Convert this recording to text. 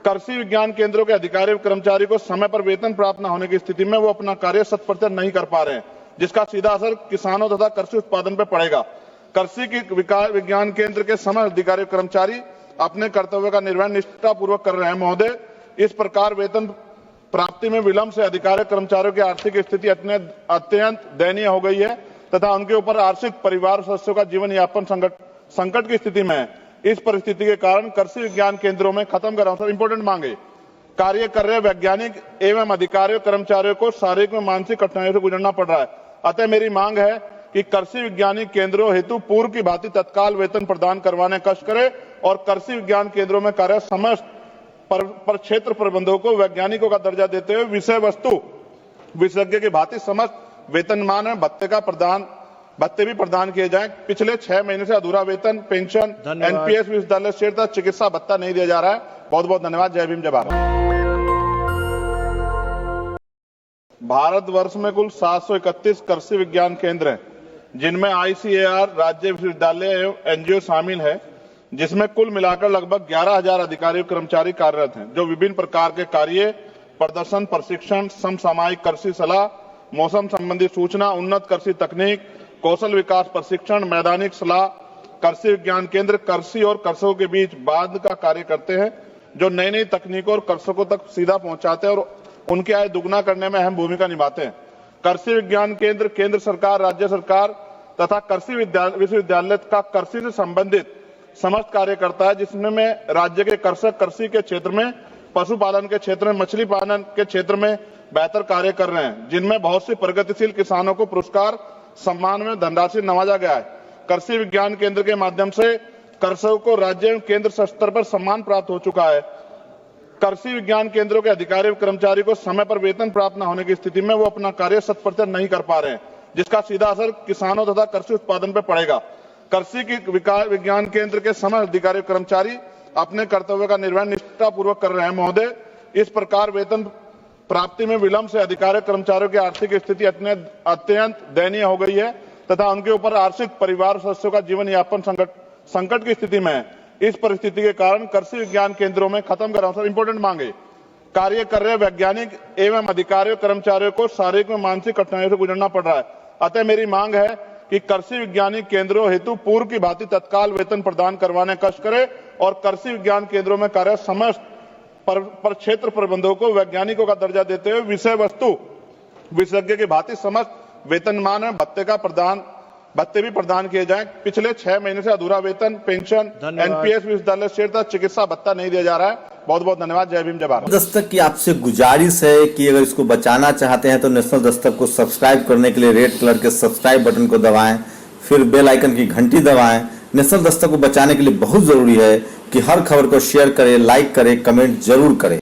कृषि विज्ञान केंद्रों के अधिकारी व कर्मचारी को समय पर वेतन प्राप्त न होने की स्थिति में वो अपना कार्य 100% नहीं कर पा रहे हैं, जिसका सीधा असर किसानों तथा कृषि उत्पादन पर पड़ेगा। कृषि विज्ञान केंद्र के समस्त अधिकारी कर्मचारी अपने कर्तव्य का निर्वहन निष्ठापूर्वक कर रहे हैं महोदय। इस प्रकार वेतन प्राप्ति में विलंब से अधिकारी कर्मचारियों की आर्थिक स्थिति अत्यंत दयनीय हो गई है तथा उनके ऊपर आश्रित परिवार सदस्यों का जीवन यापन संकट की स्थिति में है। इस परिस्थिति के कारण कृषि विज्ञान केंद्रों में खत्म कर रहा हूं सर, इंपोर्टेंट मांगे, कार्य कर रहे वैज्ञानिक एवं अधिकारियों कर्मचारियों को शारीरिक व मानसिक कठिनाइयों से गुजरना पड़ रहा है। अतः मेरी मांग है कि कृषि विज्ञानी केंद्रों हेतु पूर्व की भांति तत्काल वेतन प्रदान करवाने कष्ट करे और कृषि विज्ञान केंद्रों में कार्य समस्त पर क्षेत्र प्रबंधकों को वैज्ञानिकों का दर्जा देते हुए विषय वस्तु विशेषज्ञ की भांति समस्त वेतनमान में भत्ते भी प्रदान किए जाएं। पिछले 6 महीने से अधूरा वेतन, पेंशन, एनपीएस, विश्वविद्यालय शेर चिकित्सा भत्ता नहीं दिया जा रहा है। बहुत बहुत धन्यवाद। जय भीम, जय भारत। भारतवर्ष में कुल 731 कृषि विज्ञान केंद्र हैं, जिनमें आईसीएआर, राज्य विश्वविद्यालय एवं एनजीओ शामिल है, जिसमें कुल मिलाकर लगभग 11,000 अधिकारी कर्मचारी कार्यरत हैं, जो विभिन्न प्रकार के कार्य, प्रदर्शन, प्रशिक्षण, समसामयिक कृषि सलाह, मौसम संबंधी सूचना, उन्नत कृषि तकनीक, कौशल विकास प्रशिक्षण, मैदानिक सलाह, कृषि विज्ञान केंद्र कृषि और कृषकों के बीच बांध का कार्य करते हैं, जो नई नई तकनीकों और कृषकों तक सीधा पहुंचाते हैं और उनकी आय दुगना करने में अहम भूमिका निभाते हैं। कृषि विज्ञान केंद्र केंद्र सरकार, राज्य सरकार तथा कृषि विश्वविद्यालय का कृषि से संबंधित समस्त कार्य करता है, जिसमें राज्य के कृषक कृषि के क्षेत्र में, पशुपालन के क्षेत्र में, मछली पालन के क्षेत्र में बेहतर कार्य कर रहे हैं, जिनमें बहुत से प्रगतिशील किसानों को पुरस्कार, सम्मान में धनराशि नवाजा गया है। कृषि विज्ञान केंद्र के माध्यम से कृषकों को राज्य एवं केंद्र स्तर पर सम्मान प्राप्त हो चुका है। कृषि विज्ञान केंद्रों के अधिकारी व कर्मचारी को समय पर वेतन प्राप्त न होने की स्थिति में वो अपना कार्य 100% नहीं कर पा रहे हैं, जिसका सीधा असर किसानों तथा कृषि उत्पादन पर पड़ेगा। कृषि विज्ञान केंद्र के समस्त अधिकारी कर्मचारी अपने कर्तव्य का निर्वहन निष्ठापूर्वक कर रहे हैं महोदय। इस प्रकार वेतन प्राप्ति में विलंब से अधिकारी कर्मचारियों की आर्थिक स्थिति अत्यंत दयनीय हो गई है तथा उनके ऊपर आश्रित परिवार सदस्यों का जीवन यापन संकट की स्थिति में है। इस परिस्थिति के कारण कृषि विज्ञान केंद्रों में खत्म कर रहा हूं सर, इंपोर्टेंट मांगे, कार्य कर रहे वैज्ञानिक एवं अधिकारियों कर्मचारियों को शारीरिक व मानसिक कठिनाइयों से गुजरना पड़ रहा है। अतः मेरी मांग है कि कृषि विज्ञानी केंद्रों हेतु पूर्व की भांति तत्काल वेतन प्रदान करवाने कष्ट करे और कृषि विज्ञान केंद्रों में कार्य समस्त पर क्षेत्र प्रबंधकों को वैज्ञानिकों का दर्जा देते हुए विषय वस्तु विशेषज्ञ की भांति समस्त वेतनमान में भत्ते भी प्रदान किए जाएं। पिछले 6 महीने से अधूरा वेतन, पेंशन, एनपीएस, विश्वविद्यालय शेर चिकित्सा भत्ता नहीं दिया जा रहा है। बहुत बहुत धन्यवाद। जय भीम, जय भारत। दस्तक की आपसे गुजारिश है कि अगर इसको बचाना चाहते हैं तो नेशनल दस्तक को सब्सक्राइब करने के लिए रेड कलर के सब्सक्राइब बटन को दबाएं, फिर बेल आइकन की घंटी दबाएं। नेशनल दस्तक को बचाने के लिए बहुत जरूरी है कि हर खबर को शेयर करें, लाइक करें, कमेंट जरूर करें।